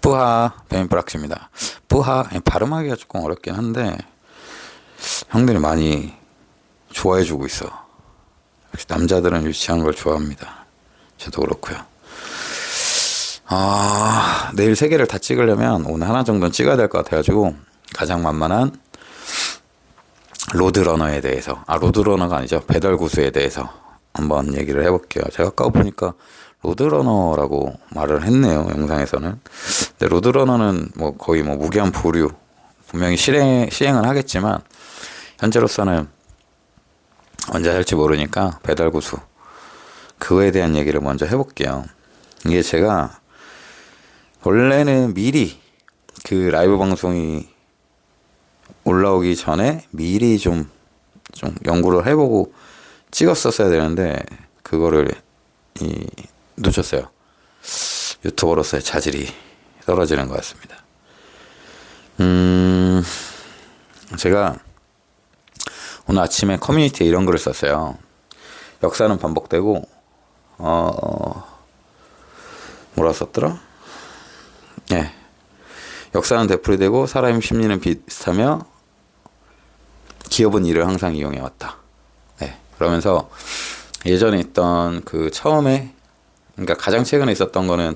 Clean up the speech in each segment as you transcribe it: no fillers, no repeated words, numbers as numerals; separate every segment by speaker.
Speaker 1: 뿌하 베인프락스입니다. 뿌하 발음하기가 조금 어렵긴 한데 형들이 많이 좋아해주고 있어. 역시 남자들은 유치한 걸 좋아합니다. 저도 그렇고요. 내일 3개를 다 찍으려면 오늘 하나 정도는 찍어야 될 것 같아가지고 가장 만만한 로드러너에 대해서 로드러너가 아니죠, 배달구수에 대해서 한번 얘기를 해볼게요. 제가 아까 보니까 로드러너라고 말을 했네요, 영상에서는. 근데 로드러너는 거의 무기한 보류, 분명히 시행은 하겠지만 현재로서는 언제 할지 모르니까 배달구수, 그거에 대한 얘기를 먼저 해볼게요. 이게 제가 원래는 미리 그 라이브 방송이 올라오기 전에 미리 좀 연구를 해보고 찍었었어야 되는데 그거를 놓쳤어요. 유튜버로서의 자질이 떨어지는 것 같습니다. 제가 오늘 아침에 커뮤니티에 이런 글을 썼어요. 역사는 반복되고 뭐라 썼더라? 네. 역사는 되풀이되고 사람의 심리는 비슷하며 기업은 이를 항상 이용해왔다. 네. 그러면서 예전에 있던 그 처음에, 그러니까 가장 최근에 있었던 거는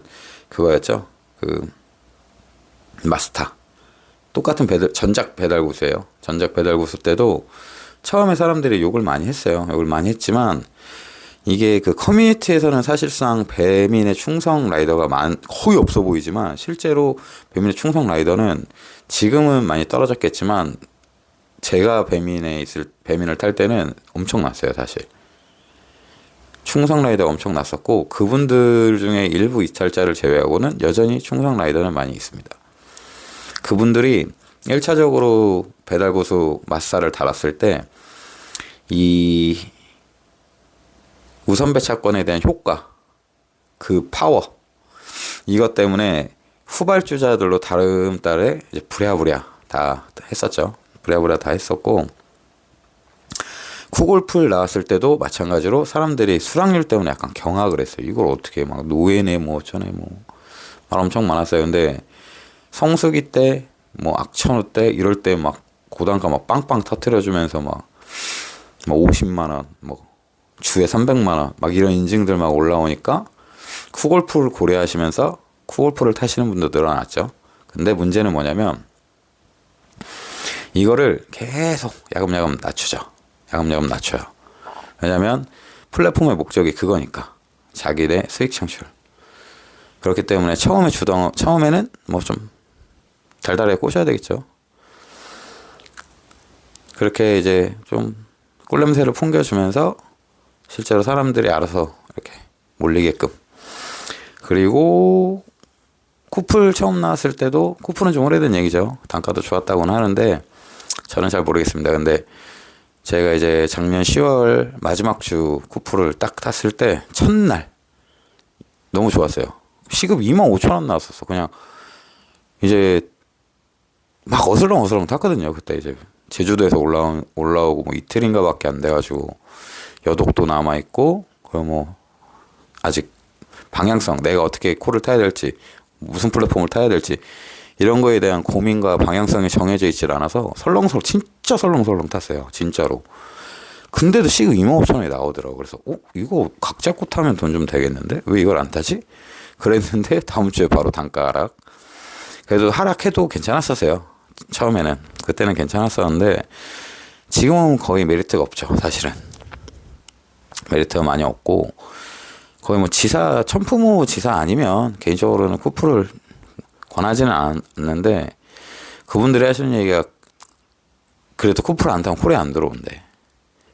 Speaker 1: 그거였죠. 그 마스타. 똑같은 전작 배달구수예요. 전작 배달구수 때도 처음에 사람들이 욕을 많이 했어요. 욕을 많이 했지만 이게 그 커뮤니티에서는 사실상 배민의 충성 라이더가 거의 없어 보이지만 실제로 배민의 충성 라이더는 지금은 많이 떨어졌겠지만 제가 배민을 탈 때는 엄청났어요. 사실 충성 라이더가 엄청 났었고 그분들 중에 일부 이탈자를 제외하고는 여전히 충성 라이더는 많이 있습니다. 그분들이 1차적으로 배달고수 마사를 달았을 때 이 우선 배차권에 대한 효과, 그 파워, 이것 때문에 후발주자들로 다름달에 이제 부랴부랴 다 했었죠. 부랴부랴 다 했었고, 쿠골풀 나왔을 때도 마찬가지로 사람들이 수락률 때문에 약간 경악을 했어요. 이걸 어떻게 노예네 어쩌네 말 엄청 많았어요. 근데 성수기 때 악천후 때 이럴 때 고단가 빵빵 터트려주면서 50만원 주에 300만원 이런 인증들 올라오니까 쿠골풀 고려하시면서 쿠골풀을 타시는 분도 늘어났죠. 근데 문제는 뭐냐면 이거를 계속 야금야금 낮춰요. 왜냐면 플랫폼의 목적이 그거니까, 자기의 수익 창출. 그렇기 때문에 처음에는 좀 달달하게 꼬셔야 되겠죠. 그렇게 이제 좀 꿀냄새를 풍겨주면서 실제로 사람들이 알아서 이렇게 몰리게끔. 그리고 쿠플 처음 나왔을 때도, 쿠플은 좀 오래된 얘기죠. 단가도 좋았다고는 하는데 저는 잘 모르겠습니다. 근데 제가 이제 작년 10월 마지막 주 쿠플을 딱 탔을 때 첫날 너무 좋았어요. 시급 25,000원 나왔었어. 그냥 이제 어슬렁어슬렁 탔거든요. 그때 이제 제주도에서 올라오고 이틀인가 밖에 안 돼가지고 여독도 남아있고, 아직 방향성, 내가 어떻게 코를 타야 될지, 무슨 플랫폼을 타야 될지 이런 거에 대한 고민과 방향성이 정해져 있질 않아서 진짜 설렁설렁 탔어요. 진짜로. 근데도 시급 25,000원이 나오더라고. 그래서 이거 각 잡고 타면 돈 좀 되겠는데 왜 이걸 안 타지? 그랬는데 다음 주에 바로 단가 하락. 그래도 하락해도 괜찮았었어요. 처음에는. 그때는 괜찮았었는데 지금은 거의 메리트가 없죠. 사실은 메리트가 많이 없고, 거의 천푸무 지사 아니면 개인적으로는 쿠플을 권하지는 않는데, 그분들이 하시는 얘기가 그래도 쿠플 안 타면 콜에 안 들어온대.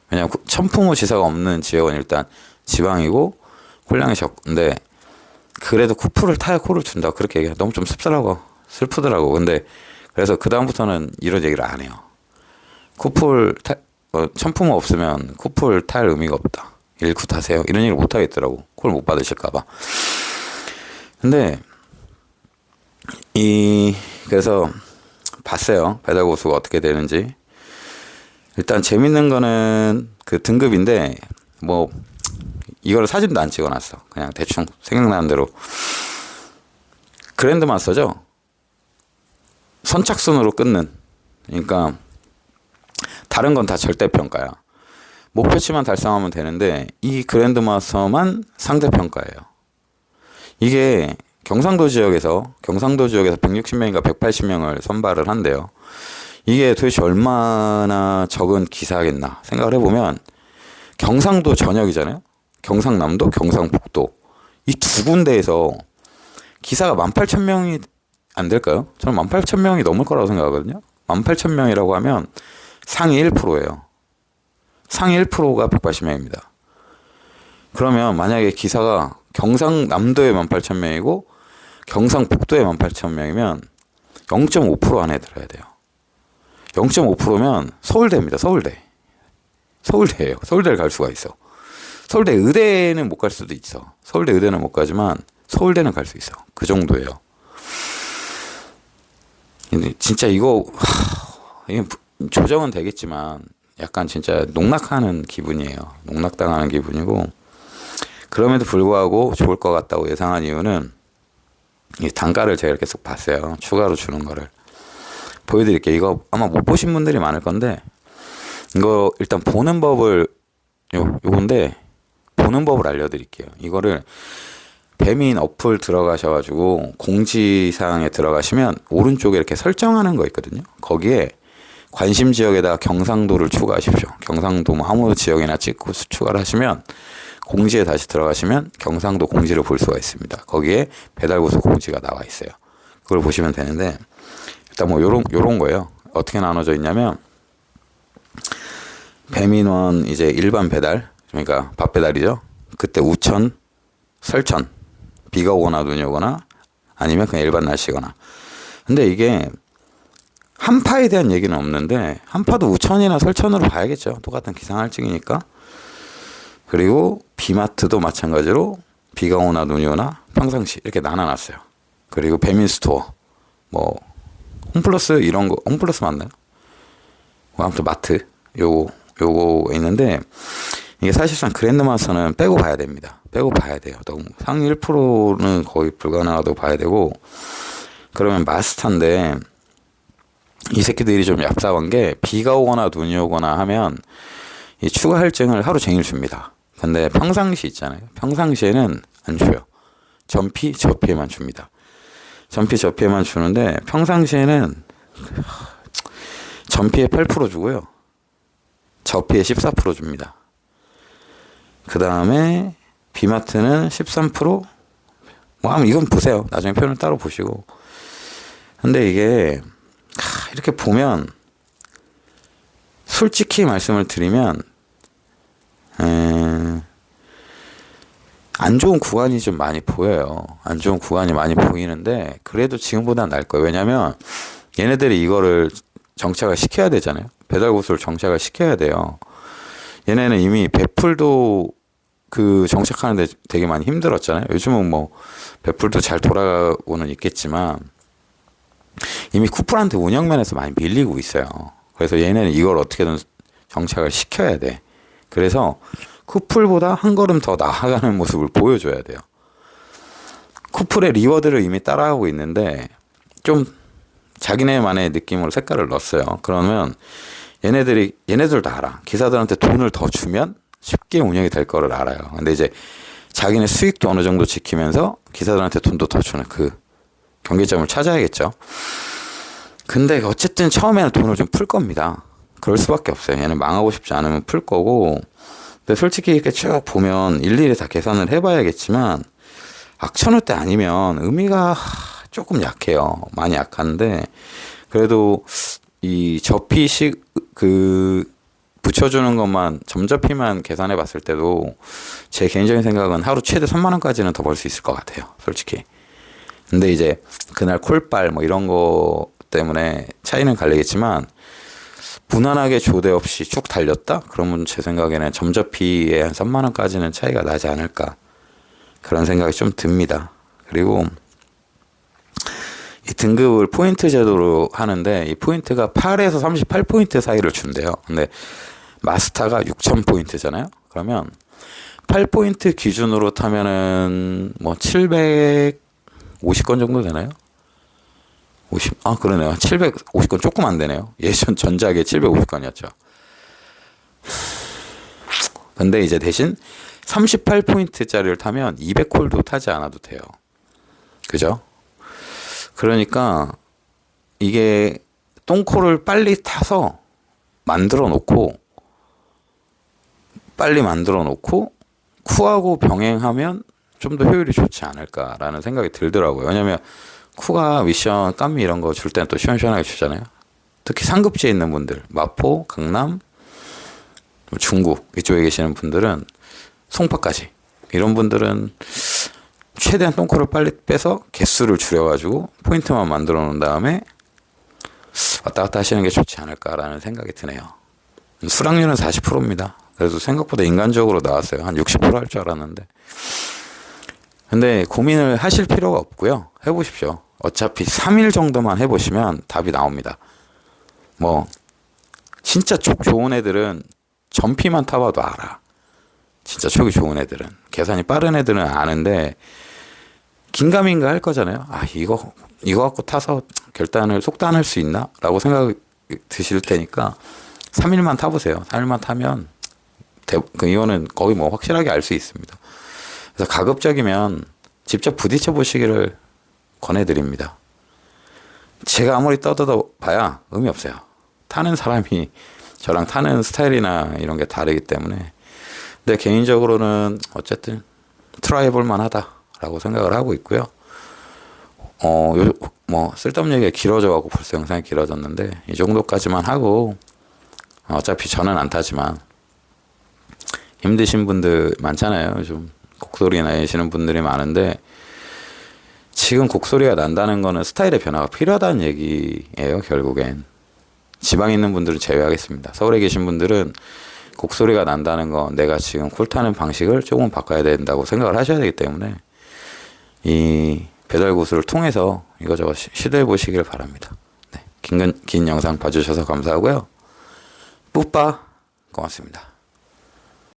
Speaker 1: 왜냐면 천푸무 지사가 없는 지역은 일단 지방이고 콜량이 적은데 그래도 쿠플을 타야 콜을 준다, 그렇게 얘기해. 너무 좀 씁쓸하고 슬프더라고. 근데 그래서 그 다음부터는 이런 얘기를 안 해요. 천푸무 없으면 쿠플 탈 의미가 없다, 일쿠 타세요, 이런 얘기를 못 하겠더라고. 콜 못 받으실까봐. 근데 그래서 봤어요, 배달고수가 어떻게 되는지. 일단 재밌는 거는 그 등급인데 이거를 사진도 안 찍어놨어. 그냥 대충 생각나는 대로. 그랜드마스터죠. 선착순으로 끊는. 그러니까 다른 건 다 절대평가야. 목표치만 달성하면 되는데 이 그랜드마스터만 상대평가예요. 이게 경상도 지역에서 160명인가 180명을 선발을 한대요. 이게 도대체 얼마나 적은 기사겠나 생각을 해보면 경상도 전역이잖아요. 경상남도, 경상북도 이 두 군데에서 기사가 18,000명이 안 될까요? 저는 18,000명이 넘을 거라고 생각하거든요. 18,000명이라고 하면 상위 1%예요. 상위 1%가 180명입니다. 그러면 만약에 기사가 경상남도에 18,000명이고 경상북도에 18,000명이면 0.5% 안에 들어야 돼요. 0.5%면 서울대입니다. 서울대예요. 서울대를 갈 수가 있어. 서울대 의대는 못 갈 수도 있어. 서울대 의대는 못 가지만 서울대는 갈 수 있어. 그 정도예요. 근데 진짜 이게 조정은 되겠지만 약간 진짜 농락하는 기분이에요. 농락당하는 기분이고, 그럼에도 불구하고 좋을 것 같다고 예상한 이유는 이 단가를 제가 이렇게 쏙 봤어요. 추가로 주는 거를 보여드릴게요. 이거 아마 못 보신 분들이 많을 건데, 이거 일단 보는 법을 요건데 보는 법을 알려드릴게요. 이거를 배민 어플 들어가셔가지고 공지사항에 들어가시면 오른쪽에 이렇게 설정하는 거 있거든요. 거기에 관심 지역에다가 경상도를 추가하십시오. 경상도 뭐 아무 지역이나 찍고 추가를 하시면 공지에 다시 들어가시면 경상도 공지를 볼 수가 있습니다. 거기에 배달고속 공지가 나와 있어요. 그걸 보시면 되는데, 일단 뭐 요런 거예요. 어떻게 나눠져 있냐면 배민원 이제 일반 배달, 그러니까 밥 배달이죠. 그때 우천, 설천, 비가 오거나 눈이 오거나 아니면 그냥 일반 날씨거나. 근데 이게 한파에 대한 얘기는 없는데 한파도 우천이나 설천으로 봐야겠죠. 똑같은 기상할증이니까. 그리고 비마트도 마찬가지로 비가 오나 눈이 오나 평상시 이렇게 나눠놨어요. 그리고 배민스토어, 뭐 홈플러스 이런 거, 홈플러스 맞나요? 뭐 아무튼 마트 요거 있는데, 이게 사실상 그랜드마스터는 빼고 봐야 됩니다. 빼고 봐야 돼요. 너무 상위 1%는 거의 불가능하다고 봐야 되고, 그러면 마스터인데 이 새끼들이 좀 얍삽한 게 비가 오거나 눈이 오거나 하면 이 추가 할증을 하루 종일 줍니다. 근데 평상시 있잖아요. 평상시에는 안 줘요. 전피, 저피에만 줍니다. 전피, 저피에만 주는데 평상시에는 전피에 8% 주고요. 저피에 14% 줍니다. 그 다음에 비마트는 13%? 뭐 이건 보세요. 나중에 표는 따로 보시고. 근데 이게 이렇게 보면 솔직히 말씀을 드리면 안 좋은 구간이 좀 많이 보여요. 안 좋은 구간이 많이 보이는데 그래도 지금보다는 나을 거예요. 왜냐면 얘네들이 이거를 정착을 시켜야 되잖아요. 배달고속을 정착을 시켜야 돼요. 얘네는 이미 배풀도 그 정착하는데 되게 많이 힘들었잖아요. 요즘은 뭐 배풀도 잘 돌아가고는 있겠지만 이미 쿠플한테 운영면에서 많이 밀리고 있어요. 그래서 얘네는 이걸 어떻게든 정착을 시켜야 돼. 그래서 쿠플보다 한 걸음 더 나아가는 모습을 보여줘야 돼요. 쿠플의 리워드를 이미 따라하고 있는데 좀 자기네만의 느낌으로 색깔을 넣었어요. 그러면 얘네들도 알아. 기사들한테 돈을 더 주면 쉽게 운영이 될 거를 알아요. 근데 이제 자기네 수익도 어느 정도 지키면서 기사들한테 돈도 더 주는 그 경계점을 찾아야겠죠. 근데 어쨌든 처음에는 돈을 좀 풀 겁니다. 그럴 수밖에 없어요. 얘는 망하고 싶지 않으면 풀 거고. 근데 솔직히 이렇게 쭉 보면 일일이 다 계산을 해봐야겠지만 악천후 때 아니면 의미가 조금 약해요. 많이 약한데 그래도 이 접히식 붙여주는 것만 점접히만 계산해 봤을 때도 제 개인적인 생각은 하루 최대 3만 원까지는 더 벌 수 있을 것 같아요. 솔직히. 근데 이제 그날 콜빨 뭐 이런 거 때문에 차이는 갈리겠지만 무난하게 조대 없이 쭉 달렸다? 그러면 제 생각에는 점접히에 한 3만 원까지는 차이가 나지 않을까 그런 생각이 좀 듭니다. 그리고 이 등급을 포인트 제도로 하는데 이 포인트가 8에서 38포인트 사이를 준대요. 근데 마스터가 6,000포인트잖아요. 그러면 8포인트 기준으로 타면은 뭐 750건 정도 되나요? 그러네요. 750건 조금 안 되네요. 예전 전작에 750건이었죠. 근데 이제 대신 38포인트짜리를 타면 200홀도 타지 않아도 돼요. 그죠? 그러니까 이게 똥콜을 빨리 타서 빨리 만들어 놓고 쿠하고 병행하면 좀 더 효율이 좋지 않을까라는 생각이 들더라고요. 왜냐면 쿠가 미션 깜미 이런 거 줄 때는 또 시원시원하게 주잖아요. 특히 상급지에 있는 분들, 마포, 강남, 중구 이쪽에 계시는 분들은 송파까지 이런 분들은 최대한 똥콜을 빨리 빼서 개수를 줄여가지고 포인트만 만들어 놓은 다음에 왔다 갔다 하시는 게 좋지 않을까라는 생각이 드네요. 수락률은 40%입니다. 그래도 생각보다 인간적으로 나왔어요. 한 60%할 줄 알았는데. 근데 고민을 하실 필요가 없고요. 해보십시오. 어차피 3일 정도만 해보시면 답이 나옵니다. 진짜 촉 좋은 애들은 전피만 타봐도 알아. 진짜 촉이 좋은 애들은. 계산이 빠른 애들은 아는데, 긴가민가 할 거잖아요. 이거 갖고 타서 속단할 수 있나? 라고 생각이 드실 테니까, 3일만 타보세요. 3일만 타면, 이거는 거의 확실하게 알 수 있습니다. 그래서 가급적이면 직접 부딪혀 보시기를 권해드립니다. 제가 아무리 떠들어 봐야 의미 없어요. 타는 사람이 저랑 타는 스타일이나 이런 게 다르기 때문에. 근데 개인적으로는 어쨌든 트라이 해볼만 하다라고 생각을 하고 있고요. 쓸데없는 얘기가 길어져가고 벌써 영상이 길어졌는데, 이 정도까지만 하고, 어차피 저는 안 타지만, 힘드신 분들 많잖아요. 요즘 곡소리 내시는 분들이 많은데, 지금 곡소리가 난다는 거는 스타일의 변화가 필요하다는 얘기예요. 결국엔 지방에 있는 분들은 제외하겠습니다. 서울에 계신 분들은 곡소리가 난다는 건 내가 지금 쿨 타는 방식을 조금 바꿔야 된다고 생각을 하셔야 되기 때문에 이 배달 고수를 통해서 이거저거 시도해 보시길 바랍니다. 네, 긴 영상 봐주셔서 감사하고요. 뿌빠 고맙습니다.